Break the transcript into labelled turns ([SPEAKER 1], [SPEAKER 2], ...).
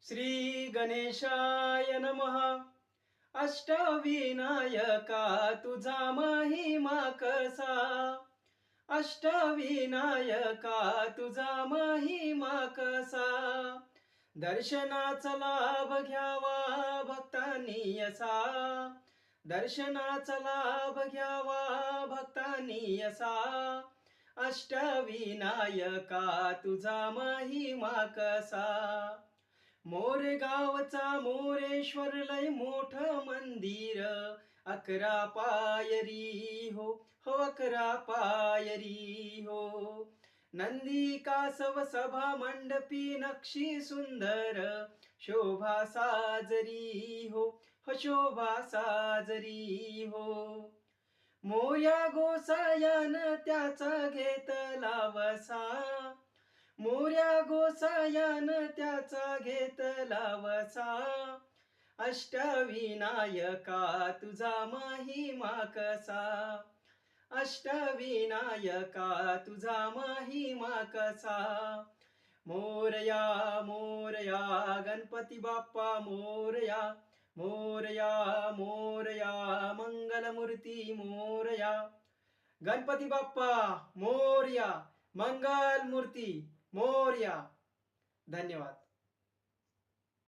[SPEAKER 1] श्री गणेशाय नमः. अष्टविनायका तुझा महिमा कसा. अष्टविनायका तुझा महिमा कसा. दर्शनाचा लाभ घ्यावा भक्तांनी असा. दर्शनाचा लाभ घ्यावा भक्तांनी असा. अष्टविनायका तुझा महिमा कसा. मोरगावचा मोरेश्वर लय मोठ मंदिर. 11 पायरी हो, हो 11 पायरी हो. नंदी कासव सभा मंडपी नक्षी सुंदर. शोभा साजरी हो, हो शोभा साजरी हो. मोया गोसायान त्याचा घेतला वसा. मोर्या गोसायान त्याचा घेतला वसा. अष्टविनायका तुझा महिमा कसा. अष्टविनायका तुझा महिमा कसा. मोरया मोरया गणपती बाप्पा मोरया. मोरया मोरया मंगलमूर्ती मोरया. गणपती बाप्पा मोरया. मंगलमूर्ती मोरया. धन्यवाद.